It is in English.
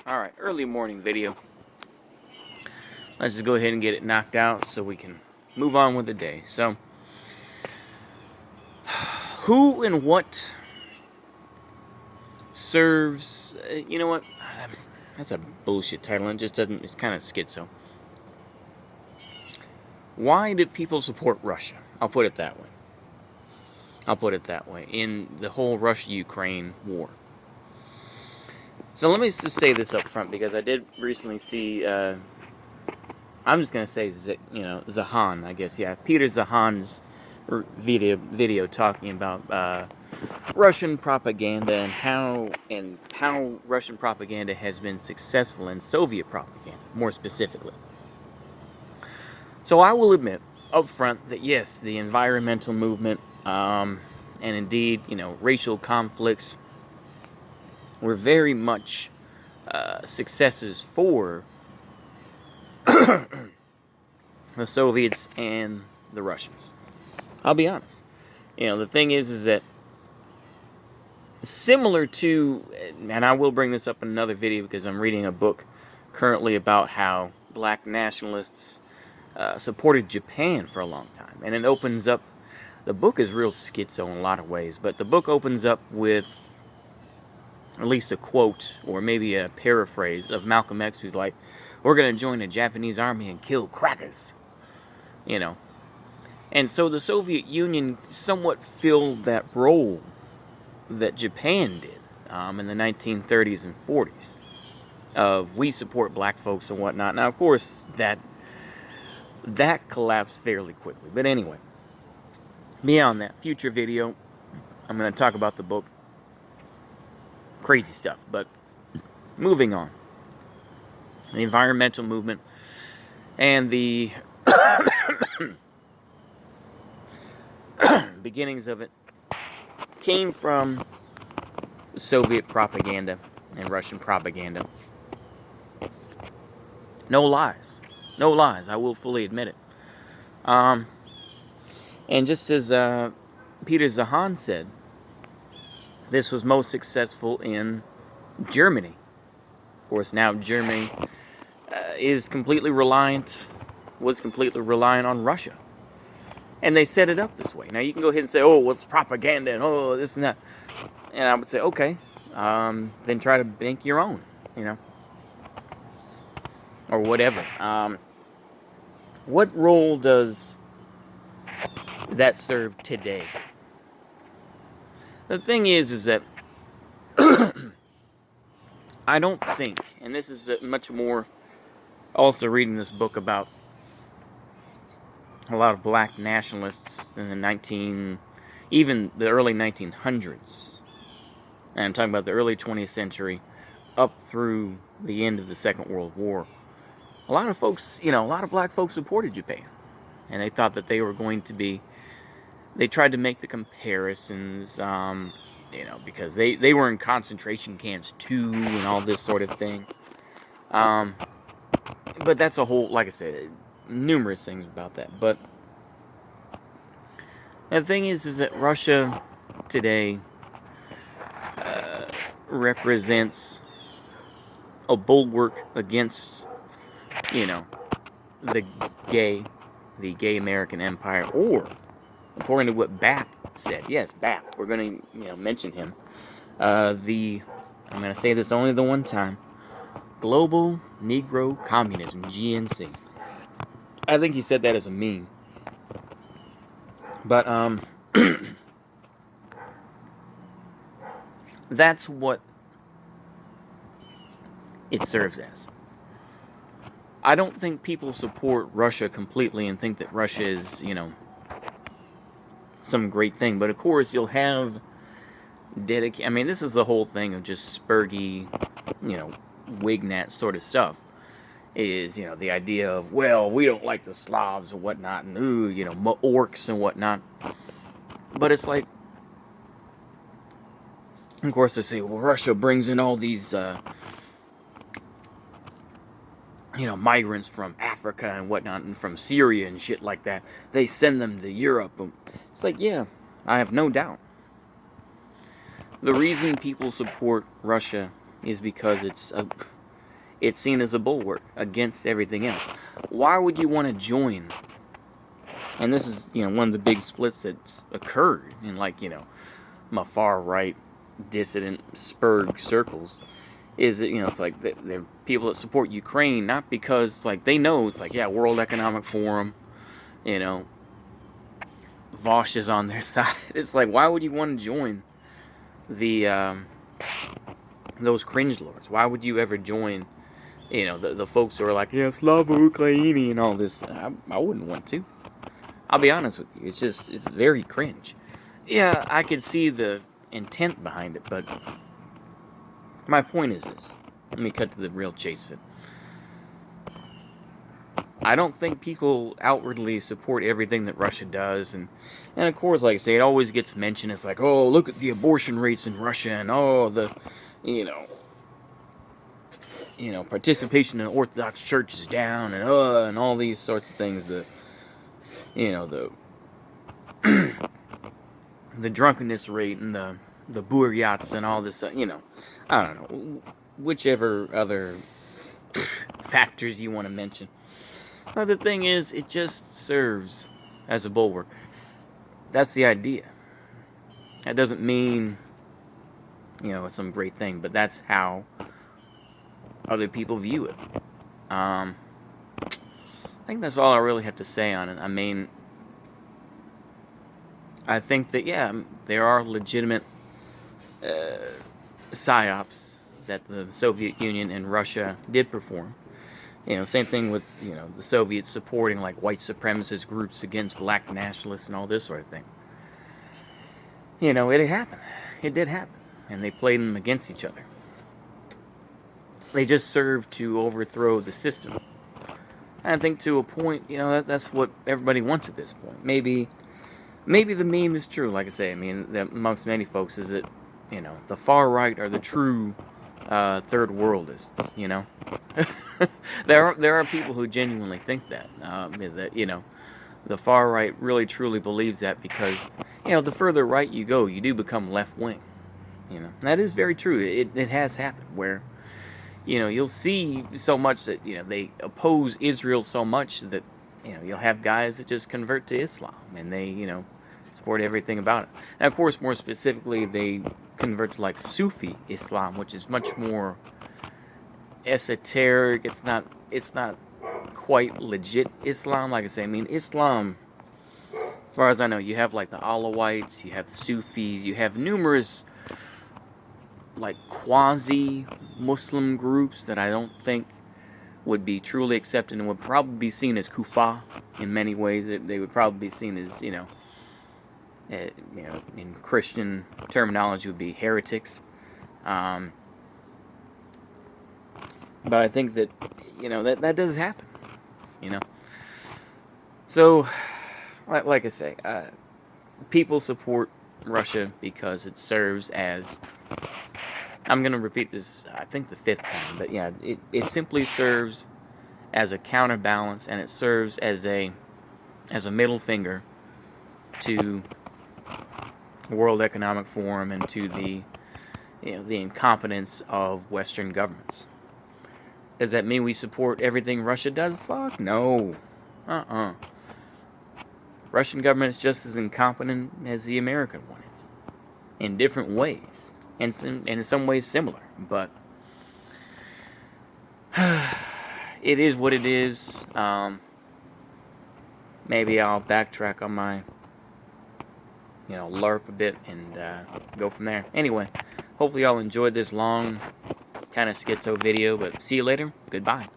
Alright, early morning video. Let's just go ahead and get it knocked out so we can move on with the day. So, who and what serves... you know what? That's a bullshit title. It just doesn't... It's kind of schizo. Why did people support Russia? I'll put it that way. In the whole Russia-Ukraine war. So let me just say this up front, because I did recently see, I'm just going to say, Zahan, I guess, yeah, Peter Zahan's video talking about Russian propaganda and how Russian propaganda has been successful in Soviet propaganda, more specifically. So I will admit up front that yes, the environmental movement, and indeed, racial conflicts were very much successes for the Soviets and the Russians. I'll be honest. The thing is that similar to, and I will bring this up in another video because I'm reading a book currently about how black nationalists supported Japan for a long time. And it opens up, the book is real schizo in a lot of ways, but the book opens up with at least a quote, or maybe a paraphrase of Malcolm X, who's like, we're going to join the Japanese army and kill crackers. And so the Soviet Union somewhat filled that role that Japan did in the 1930s and 40s of we support black folks and whatnot. Now, of course, that collapsed fairly quickly. But anyway, beyond that, future video, I'm going to talk about the book. Crazy stuff, but moving on. The environmental movement and the beginnings of it came from Soviet propaganda and Russian propaganda. No lies. No lies. I will fully admit it. And just as Peter Zahan said, this was most successful in Germany. Of course, now Germany was completely reliant on Russia. And they set it up this way. Now, you can go ahead and say, oh, well, it's propaganda, and oh, this and that. And I would say, okay, then try to make your own, or whatever. What role does that serve today? The thing is that I don't think, and this is much more also reading this book about a lot of black nationalists in the even the early 1900s. And I'm talking about the early 20th century up through the end of the Second World War. A lot of folks, a lot of black folks supported Japan. And they thought that they were going to be, they tried to make the comparisons, because they were in concentration camps too and all this sort of thing. But that's a whole, like I said, numerous things about that. But the thing is that Russia today represents a bulwark against, the gay American empire, or according to what BAP said. Yes, BAP. We're going to, mention him. I'm going to say this only the one time. Global Negro Communism, GNC. I think he said that as a meme. But, that's what it serves as. I don't think people support Russia completely and think that Russia is, some great thing. But of course, you'll have this is the whole thing of just spurgy, Wignat sort of stuff. Is, the idea of, well, we don't like the Slavs or whatnot, and orcs and whatnot. But it's like, of course, they say, well, Russia brings in all these, migrants from Africa and whatnot, and from Syria and shit like that. They send them to Europe. It's like, yeah, I have no doubt. The reason people support Russia is because it's it's seen as a bulwark against everything else. Why would you want to join? And this is, one of the big splits that's occurred in, my far right dissident Spurg circles. Is that, it's like they're people that support Ukraine, not because, they know it's World Economic Forum, Vosh is on their side. It's why would you want to join those cringe lords? Why would you ever join, the folks who are Slava Ukraini and all this? I wouldn't want to. I'll be honest with you. It's very cringe. Yeah, I could see the intent behind it, but my point is this. Let me cut to the real chase of it. I don't think people outwardly support everything that Russia does, and of course, like I say, it always gets mentioned. It's oh, look at the abortion rates in Russia, and oh, the, participation in the Orthodox Church is down, and all these sorts of things. The the drunkenness rate and the buryats and all this, I don't know, whichever other factors you want to mention. But the thing is, it just serves as a bulwark. That's the idea. That doesn't mean, it's some great thing, but that's how other people view it. I think that's all I really have to say on it. I mean, I think that, there are legitimate psyops that the Soviet Union and Russia did perform. Same thing with, the Soviets supporting, white supremacist groups against black nationalists and all this sort of thing. It happened. It did happen. And they played them against each other. They just served to overthrow the system. And I think to a point, that's what everybody wants at this point. Maybe the meme is true, like I say. I mean, that amongst many folks is that, the far right are the true third worldists, There are people who genuinely think that, that, the far right really truly believes that because, the further right you go, you do become left wing, That is very true. It has happened where, you'll see so much that, they oppose Israel so much that, you'll have guys that just convert to Islam and they, support everything about it. And of course, more specifically, they convert to Sufi Islam, which is much more esoteric. It's not quite legit Islam. Like I say, I mean, Islam, as far as I know, you have the Alawites, you have the Sufis, you have numerous quasi-Muslim groups that I don't think would be truly accepted and would probably be seen as kuffar in many ways. They would probably be seen as, in Christian terminology would be heretics. But I think that, that does happen, So, like I say, people support Russia because it serves as, I'm going to repeat this, I think the 5th time, but yeah, it simply serves as a counterbalance, and it serves as a middle finger to the World Economic Forum and to the incompetence of Western governments. Does that mean we support everything Russia does? Fuck no. Russian government is just as incompetent as the American one is, in different ways, and in some ways similar. But it is what it is. Maybe I'll backtrack on my LARP a bit and go from there. Anyway, hopefully y'all enjoyed this long kind of schizo video, but see you later. Goodbye.